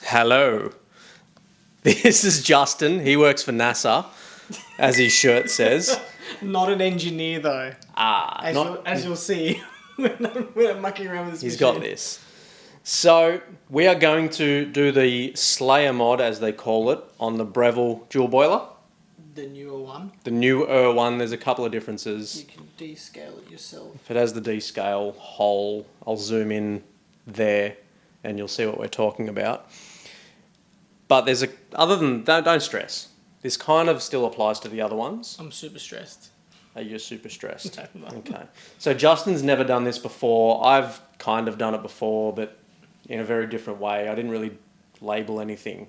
Hello. This is Justin. He works for NASA, as his shirt says. Not an engineer though. As you'll see when I'm mucking around with this He's machine. got this. So we are going to do the Slayer mod, as they call it, on the Breville dual boiler. The newer one. The newer one, there's a couple of differences. You can descale it yourself. If it has the D-scale hole, I'll zoom in there and you'll see what we're talking about. But there's other than that, don't stress. This kind of still applies to the other ones. I'm super stressed. Are you super stressed? No. Okay. So Justin's never done this before. I've kind of done it before, but in a very different way. I didn't really label anything.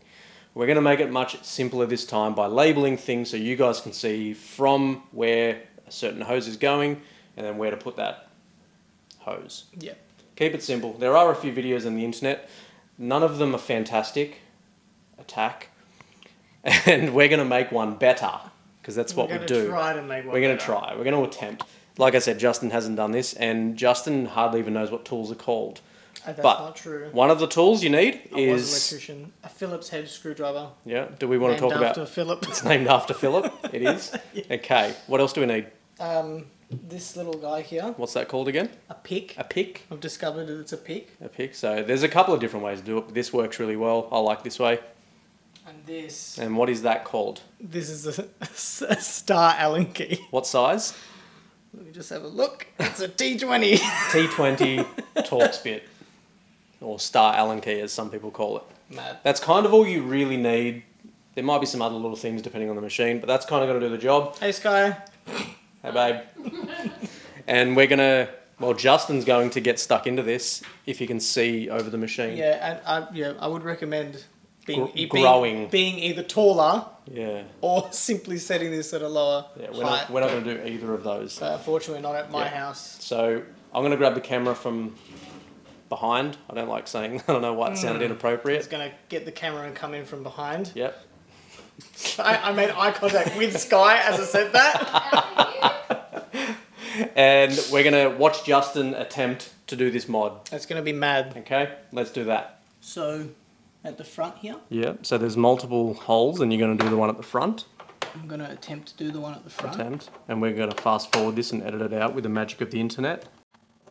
We're going to make it much simpler this time by labeling things so you guys can see from where a certain hose is going and then where to put that hose. Yeah. Keep it simple. There are a few videos on the internet. None of them are fantastic. Attack. And we're going to make one better because that's what we do. We're going to try to make one We're going to better. try. We're going to attempt. Like I said, Justin hasn't done this and Justin hardly even knows what tools are called. That's But not true. one of the tools you need I was an is... electrician. A Phillips head screwdriver. Yeah, do we want to talk Named about... after Philip. It's named after Philip. It is. Yeah. Okay, what else do we need? This little guy here. What's that called again? A pick. A pick? I've discovered that it's a pick. A pick. So there's a couple of different ways to do it, but this works really well. I like this way. And this. And what is that called? This is a star Allen key. What size? Let me just have a look. It's a T20. T20 Torx bit. Or star Allen key, as some people call it. Mad. That's kind of all you really need. There might be some other little things depending on the machine, but that's kind of going to do the job. Hey, Sky. Hey, babe. And we're going to... Well, Justin's going to get stuck into this if he can see over the machine. Yeah, and I would recommend growing. being either taller Yeah. or simply setting this at a lower Yeah, height. we're not going to do either of those. Unfortunately, not at my Yeah. house. So I'm going to grab the camera from behind. I don't like saying, I don't know why it sounded inappropriate. It's going to get the camera and come in from behind. Yep. I made eye contact with Sky as I said that. And we're going to watch Justin attempt to do this mod. It's going to be mad. Okay, let's do that. So, at the front here, Yeah, so there's multiple holes and you're going to do the one at the front. I'm going to attempt to do the one at the front. And we're going to fast forward this and edit it out with the magic of the internet.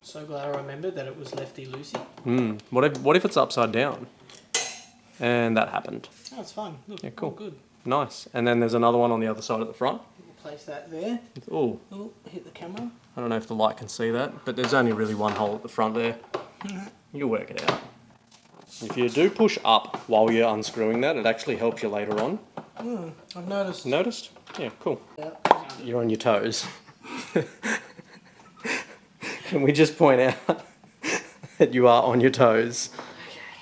So glad I remembered that it was lefty loosey. What if it's upside down? And that happened. Oh, it's fine. Look, Yeah, cool. all good. Nice. And then there's another one on the other side at the front. We'll place that there. Oh, Oh, hit the camera. I don't know if the light can see that, but there's only really one hole at the front there. You'll work it out. If you do push up while you're unscrewing that, it actually helps you later on. I've noticed. Noticed? Yeah, cool. Yeah. You're on your toes. Can we just point out that you are on your toes?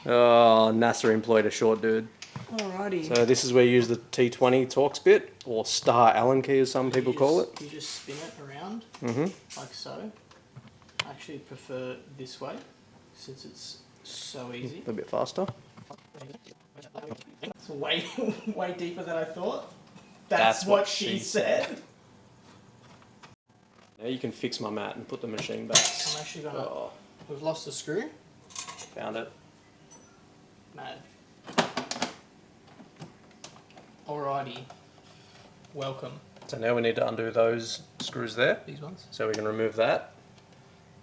Oh, NASA employed a short dude. Alrighty. So this is where you use the T20 Torx bit, or star Allen key as some people call it. You just spin it around, like so. I actually prefer this way, since it's so easy. A little bit faster. It's way, way deeper than I thought. That's what she said. Now you can fix my mat and put the machine back. I'm actually gonna... Oh, We've lost the screw. found it. Mad. Alrighty. Welcome. So now we need to undo those screws there. These ones. So we can remove that.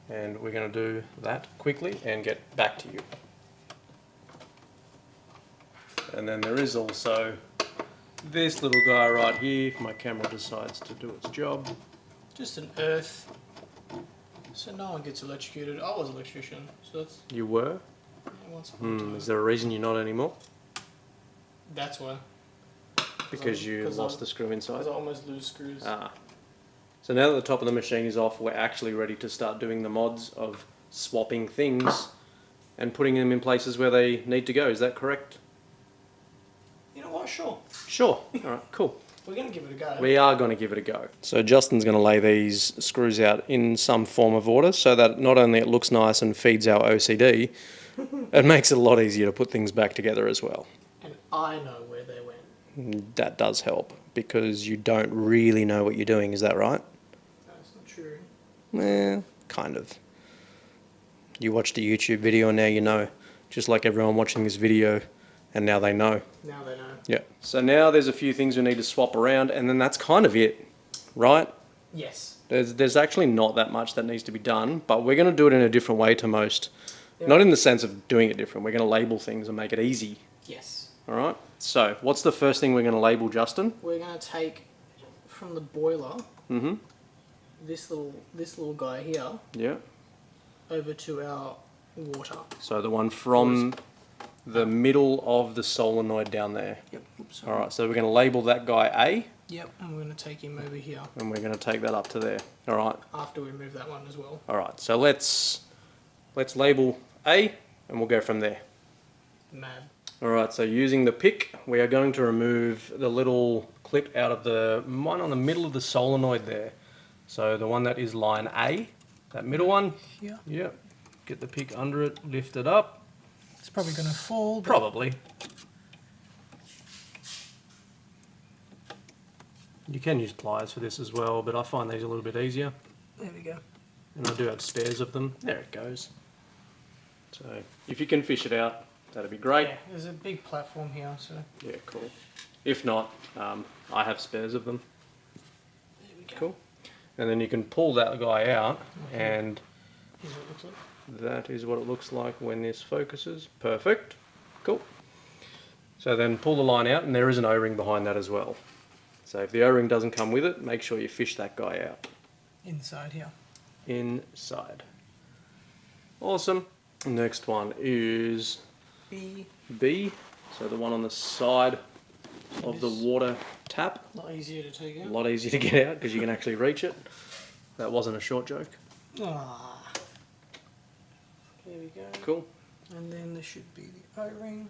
And we're going to do that quickly and get back to you. And then there is also this little guy right here if my camera decides to do its job. Just an earth. So no one gets electrocuted. I was an electrician, so that's... You were? Once upon a time. Is there a reason you're not anymore? That's why. Because you lost the screw inside? Because I almost lose screws. Ah. So now that the top of the machine is off, we're actually ready to start doing the mods of swapping things and putting them in places where they need to go. Is that correct? You know what? Sure. Sure. All right, cool. We're going to give it a go. We are going to give it a go. So Justin's going to lay these screws out in some form of order so that not only it looks nice and feeds our OCD, it makes it a lot easier to put things back together as well. And I know where they went. That does help because you don't really know what you're doing, is that right? That's not true. Well, kind of. You watched a YouTube video and now you know. Just like everyone watching this video And now they know. Now they know. Yeah. So now there's a few things we need to swap around, and then that's kind of it, right? Yes. There's actually not that much that needs to be done, but we're going to do it in a different way to most. Yeah. Not in the sense of doing it different. We're going to label things and make it easy. Yes. All right. So what's the first thing we're going to label, Justin? We're going to take from the boiler Mm-hmm. this little guy here Yeah. over to our water. So the one from the middle of the solenoid down there. Yep. Oops, All right. So we're going to label that guy A, Yep. And we're going to take him over here and we're going to take that up to there. All right. after we move that one as well. All right. So let's label A, and we'll go from there. Mad. All right, so using the pick, we are going to remove the little clip out of the one on the middle of the solenoid there. So the one that is line A, that middle one. Yeah. Yep. Get the pick under it, lift it up. It's probably going to fall. But Probably. You can use pliers for this as well, but I find these a little bit easier. there we go. And I do have spares of them. There it goes. So if you can fish it out, that'd be great. Yeah, there's a big platform here, so Yeah, cool. If not, I have spares of them. there we go. Cool. And then you can pull that guy out, and Here's what it looks like. that is what it looks like when this focuses. Perfect. Cool. So then pull the line out, and there is an O-ring behind that as well. So if the O-ring doesn't come with it, make sure you fish that guy out. Inside here. Inside. Awesome. Next one is B. B. So the one on the side of the water tap. A lot easier to take A out. lot easier to get out because you can actually reach it. That wasn't a short joke. Ah. There we go. Cool. And then there should be the O-ring.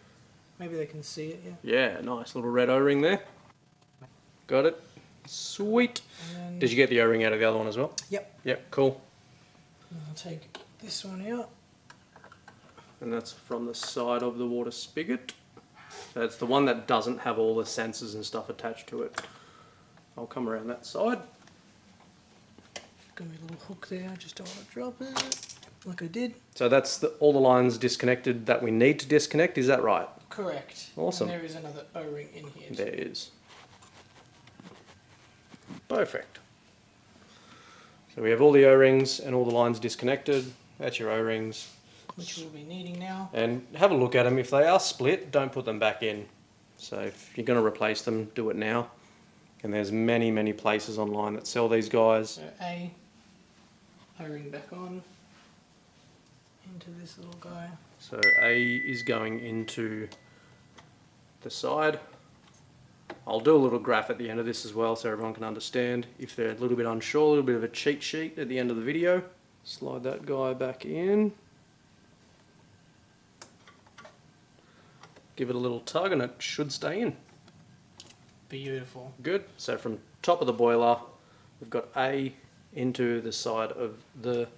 Maybe they can see it, yeah. Yeah, nice little red O-ring there. Got it. Sweet. And then Did you get the O-ring out of the other one as well? Yep. Yep, cool. I'll take this one out. And that's from the side of the water spigot. That's the one that doesn't have all the sensors and stuff attached to it. I'll come around that side. Gonna be a little hook there, just don't want to drop it. Like I did. So that's all the lines disconnected that we need to disconnect, is that right? Correct. Awesome. And there is another O-ring in here. There is. Perfect. So we have all the O-rings and all the lines disconnected. That's your O-rings. Which we'll be needing now. And have a look at them. If they are split, don't put them back in. So if you're going to replace them, do it now. And there's many, many places online that sell these guys. So A, O-ring back on, into this little guy. So A is going into the side. I'll do a little graph at the end of this as well so everyone can understand. If they're a little bit unsure, a little bit of a cheat sheet at the end of the video. Slide that guy back in. Give it a little tug and it should stay in. Beautiful. Good. So from top of the boiler, we've got A into the side of the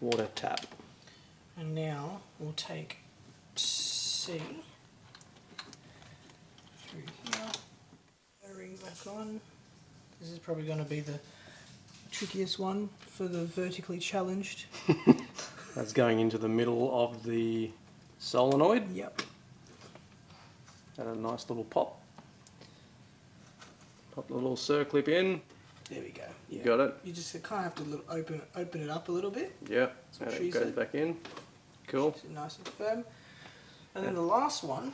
water tap. And now we'll take C through here. O-ring back on. This is probably going to be the trickiest one for the vertically challenged. That's going into the middle of the solenoid. Yep. And a nice little pop. Pop the little circlip in. There we go. Yeah. Got it. You just kind of have to open it up a little bit. Yep. what And she it goes said. back in. Cool. Keeps it nice and firm. And then the last one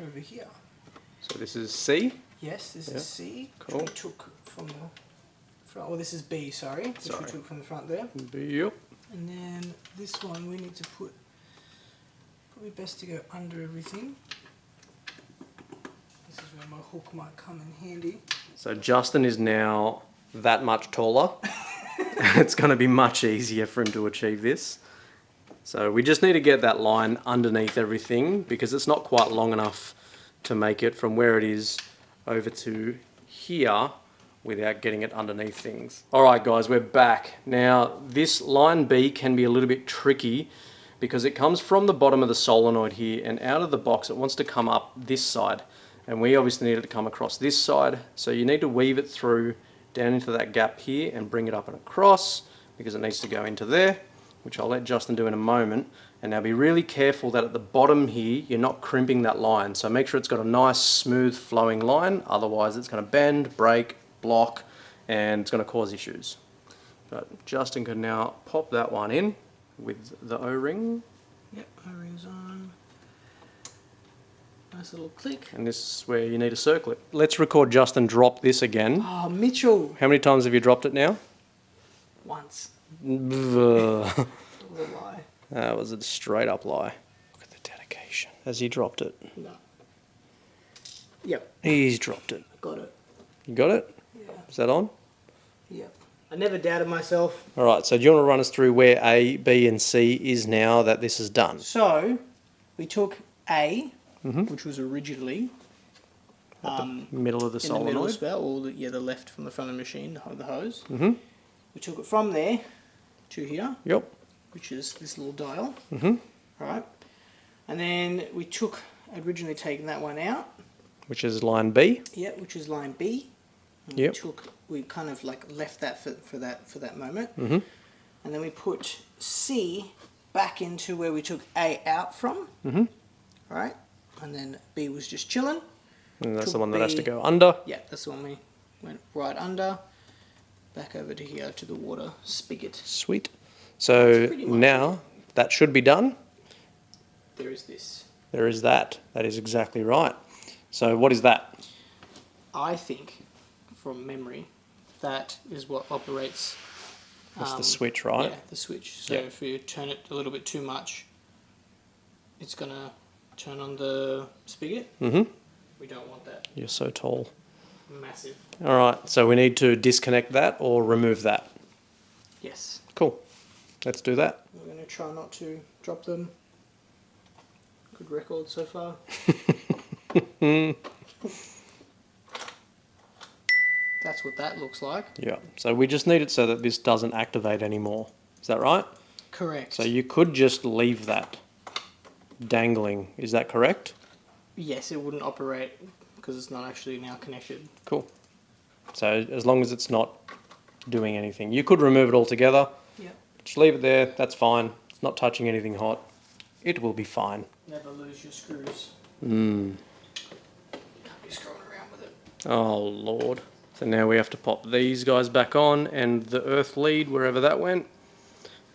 over here. So this is C. Yes, this Yeah. is C, Cool. which we took from the front. Well, this is B, sorry, which Sorry. we took from the front there. Yep. And then this one we need to put, probably best to go under everything. This is where my hook might come in handy. So Justin is now that much taller. It's going to be much easier for him to achieve this. So we just need to get that line underneath everything because it's not quite long enough to make it from where it is over to here without getting it underneath things. Alright guys, we're back. Now this line B can be a little bit tricky because it comes from the bottom of the solenoid here and out of the box it wants to come up this side. And we obviously need it to come across this side. So you need to weave it through down into that gap here and bring it up and across because it needs to go into there, which I'll let Justin do in a moment. And now be really careful that at the bottom here, you're not crimping that line. So make sure it's got a nice, smooth, flowing line. Otherwise, it's going to bend, break, block, and it's going to cause issues. But Justin can now pop that one in with the O-ring. Yep, O-ring's on. Nice little click. And this is where you need to circle it. Let's record Justin drop this again. Oh, Mitchell. How many times have you dropped it now? Once. That That was a lie. was a straight up lie. Look at the dedication. Has he dropped it? No. Yep, He's dropped it. got it. You got it? Yeah. Is that on? Yep. I never doubted myself. All right, so do you want to run us through where A, B, and C is now that this is done? So, we took A, which was originally Middle of the in the middle solenoid. spout, or the left from the front of the machine, the hose. Mm-hmm. We took it from there to here, Yep. which is this little dial. Mm-hmm. Right. And then we took, originally taken that one out. Which is line B. Yep, which is line B. And Yep. we kind of like left that for that moment. Mm-hmm. And then we put C back into where we took A out from. Mm-hmm. Right. And then B was just chilling. And that's Took the one that has to B. go under. Yeah, that's the one we went right under. Back over to here to the water spigot. Sweet. So That's pretty much now that should be done. There is this. There is that. That is exactly right. So what is that? I think, from memory, that is what operates. That's the switch, right? Yeah, the switch. So Yeah. if you turn it a little bit too much, it's gonna turn on the spigot. Mm-hmm. We don't want that. You're so tall. Massive. All right, so we need to disconnect that or remove that. Yes. Cool. Let's do that. We're gonna try not to drop them. Good record so far. That's what that looks like. Yeah. So we just need it so that this doesn't activate anymore. Is that right? Correct. So you could just leave that dangling. Is that correct? Yes, it wouldn't operate because it's not actually now connected. Cool. So as long as it's not doing anything. You could remove it altogether. Yep. Just leave it there. That's fine. It's not touching anything hot. It will be fine. Never lose your screws. Mm. Can't be screwing around with it. Oh, Lord. So now we have to pop these guys back on and the earth lead, wherever that went.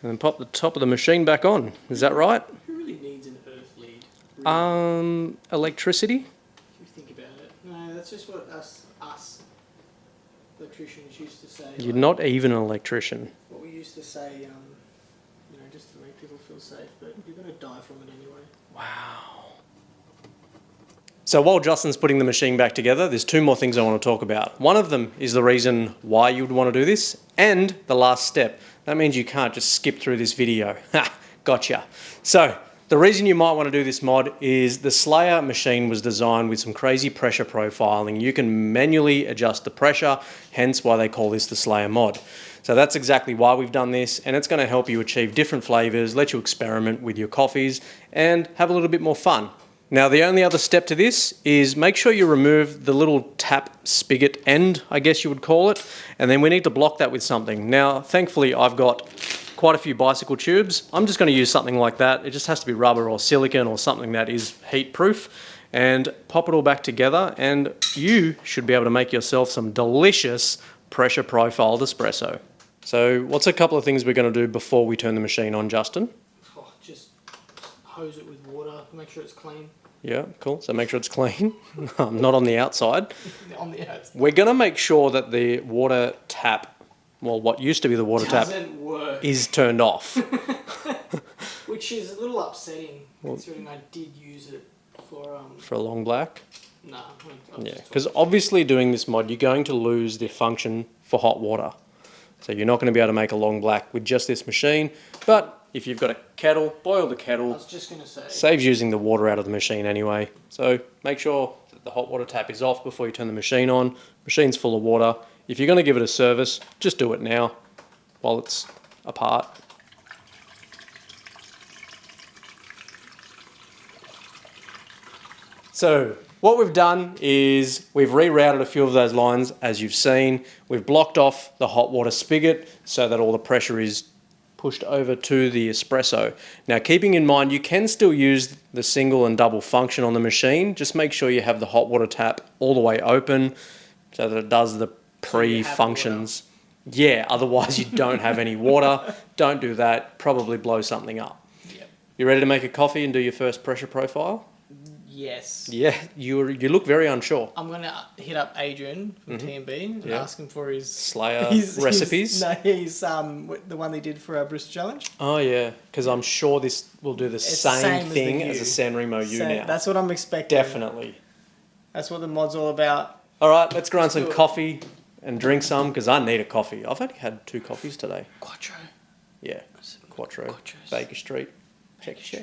And then pop the top of the machine back on. Is that right? Who really needs an earth lead? Really? Electricity? If you think about it. No, that's just what us electricians used to say. You're not even an electrician. What we used to say, just to make people feel safe, but you're going to die from it anyway. Wow. So while Justin's putting the machine back together, there's two more things I want to talk about. One of them is the reason why you would want to do this, and the last step. That means you can't just skip through this video. Ha! Gotcha. So the reason you might want to do this mod is the Slayer machine was designed with some crazy pressure profiling. You can manually adjust the pressure, hence why they call this the Slayer mod. So that's exactly why we've done this, and it's going to help you achieve different flavors, let you experiment with your coffees, and have a little bit more fun. Now, the only other step to this is make sure you remove the little tap spigot end, I guess you would call it, and then we need to block that with something. Now, thankfully, I've got quite a few bicycle tubes. I'm just going to use something like that. It just has to be rubber or silicone or something that is heat proof, and pop it all back together, and you should be able to make yourself some delicious pressure profiled espresso. So what's a couple of things we're going to do before we turn the machine on, Justin? Oh, just hose it with water, make sure it's clean. Yeah, cool. So make sure it's clean, not on the outside. On the outside. We're going to make sure that the water tap, well, what used to be the water tap, Doesn't work. is turned off. Which is a little upsetting, considering I did use it for For a long black. Nah. Yeah, because obviously doing this mod, you're going to lose the function for hot water. So you're not going to be able to make a long black with just this machine. But if you've got a kettle, boil the I kettle. was just going to say. Saves using the water out of the machine anyway. So make sure that the hot water tap is off before you turn the machine on. Machine's full of water. If you're going to give it a service, just do it now while it's apart. So what we've done is we've rerouted a few of those lines, as you've seen. We've blocked off the hot water spigot so that all the pressure is pushed over to the espresso. Now, keeping in mind, you can still use the single and double function on the machine. Just make sure you have the hot water tap all the way open so that it does the pre-functions. Yeah, otherwise you don't have any water. Don't do that. Probably blow something up. Yep. You ready to make a coffee and do your first pressure profile? Yes. Yeah, you look very unsure. I'm going to hit up Adrian from T&B and ask him for his... Slayer recipes? He's the one they did for our Bristol Challenge. Oh, yeah, because I'm sure this will do the same thing as a San Remo U now. That's what I'm expecting. Definitely. That's what the mod's all about. All right, let's grind some coffee and drink some, because I need a coffee. I've only had 2 coffees today. Quattro. Yeah, Quattro. Quattros. Baker Street. Heck yeah.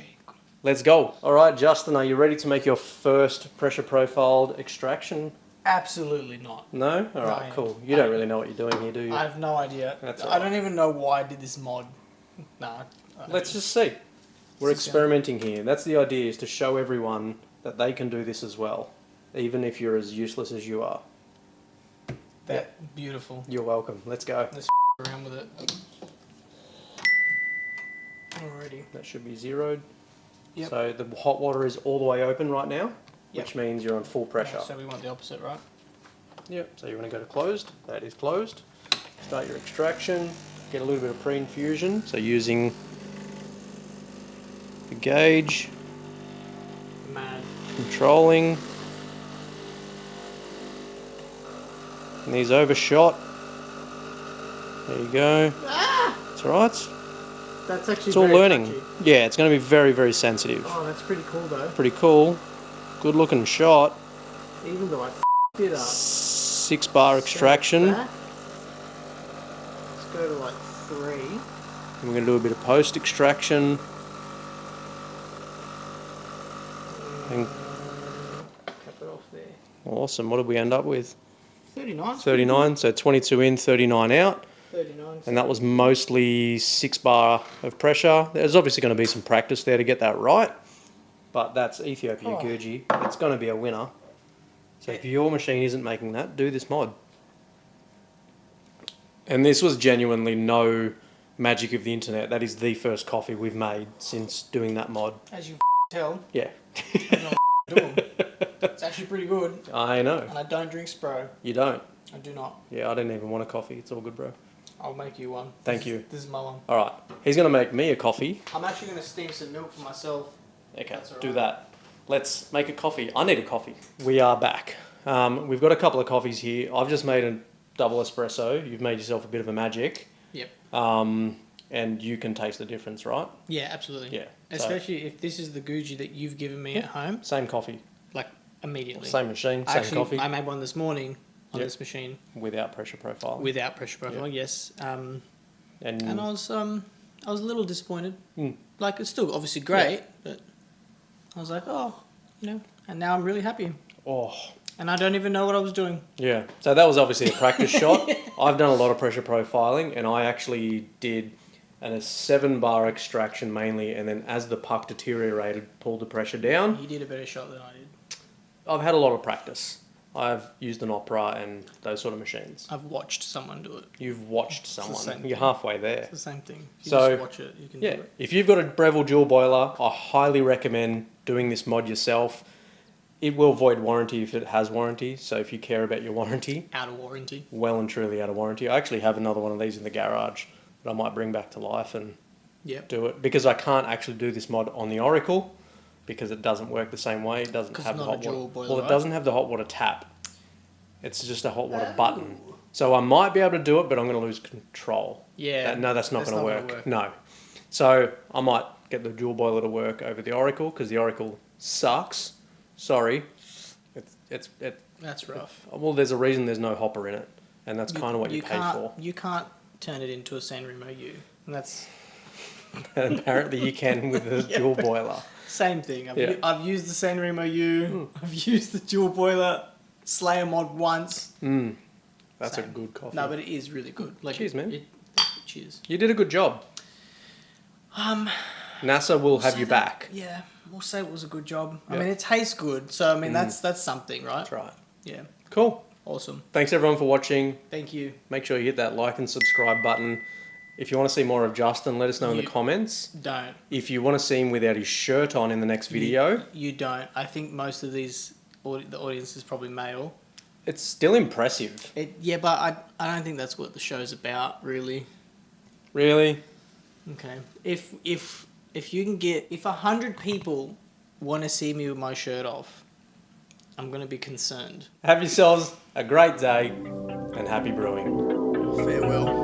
Let's go. All right, Justin, are you ready to make your first pressure profiled extraction? Absolutely not. No? All right, cool. You don't really know what you're doing here, do you? I have no idea. That's I don't even know why I did this mod. No. Let's just see. We're experimenting here. That's the idea, is to show everyone that they can do this as well, even if you're as useless as you are. Beautiful. You're welcome. Let's go. Let's around with it. Alrighty. That should be zeroed. Yep. So the hot water is all the way open right now, which means you're on full pressure. So we want the opposite, right? Yep. So you want to go to closed. That is closed. Start your extraction. Get a little bit of pre-infusion. So using the gauge. Mad. Controlling. And these overshot. There you go. Ah! It's alright. That's actually It's all very learning. touchy. Yeah, it's going to be very, very sensitive. Oh, that's pretty cool though. Pretty cool. Good looking shot. Even though I f***ed it up. 6 bar extraction. Let's go to like 3. And we're going to do a bit of post extraction. And Cap it off there. awesome. What did we end up with? 39. 39. So 22 in, 39 out. 39. And that was mostly 6 bar of pressure. There's obviously going to be some practice there to get that right. But that's Ethiopia Gurji. It's going to be a winner. So if your machine isn't making that, do this mod. And this was genuinely no magic of the internet. That is the first coffee we've made since doing that mod. As you tell, Yeah. I'm not doing. It's actually pretty good. I know. And I don't drink Spro. You don't? I do not. Yeah, I didn't even want a coffee. It's all good, bro. I'll make you one. Thank you. This is my one. All right. He's going to make me a coffee. I'm actually going to steam some milk for myself. Okay, That's all do right. that. Let's make a coffee. I need a coffee. We are back. We've got a couple of coffees here. I've just made a double espresso. You've made yourself a bit of a magic. Yep. And you can taste the difference, right? Yeah, absolutely. Yeah. Especially if this is the Gucci that you've given me at home, Same coffee. like immediately. Same machine, same coffee. I made one this morning on this machine Without pressure profile. without pressure profile. Yes. And And I was a little disappointed. Mm. Like it's still obviously great, but I was like, and now I'm really happy. oh, And I don't even know what I was doing. yeah. So that was obviously a practice shot. I've done a lot of pressure profiling, and I actually did a 7 bar extraction mainly, and then as the puck deteriorated, pulled the pressure down. You did a better shot than I did. I've had a lot of practice. I've used an Opera and those sort of machines. I've watched someone do it. You've watched the someone. same You're thing. halfway there. It's the same thing. If you So, just watch it, you can do Yeah, it. if you've got a Breville dual boiler, I highly recommend doing this mod yourself. It will void warranty if it has warranty, so if you care about your warranty, Out of warranty. well and truly out of warranty. I actually have another one of these in the garage that I might bring back to life and Yep. do it, because I can't actually do this mod on the Oracle because it doesn't work the same way. It doesn't 'Cause have it's the not a hot dual water. boiler, Well, it right? doesn't have the hot water tap. It's just a hot water button. So I might be able to do it, but I'm going to lose control. Yeah. No, that's not going to gonna work. No. So I might get the dual boiler to work over the Oracle because the Oracle sucks. Sorry. It's That's rough. well, there's a reason there's no hopper in it, and that's kind of what you pay for. You can't turn it into a San Remo U. And that's And apparently you can with the dual boiler. same thing. Yeah. I've used the San Remo U. I've used the dual boiler Slayer mod once. That's Same. a good coffee. No, but it is really good. Like Cheers, man. Cheers. You did a good job. NASA will have you back. Yeah, we'll say it was a good job. I Yeah. mean, it tastes good, so I mean that's something, right? That's right. Yeah, Cool. awesome. Thanks everyone for watching. Thank you. Make sure you hit that like and subscribe button. If you want to see more of Justin, let us know in the You- comments. Don't. If you want to see him without his shirt on in the next video, You don't. I think most of these, the audience is probably male. it's still impressive. Yeah, but I don't think that's what the show's about, really. Really? Okay. If you can get, if 100 people want to see me with my shirt off, I'm going to be concerned. Have yourselves a great day and happy brewing. Farewell.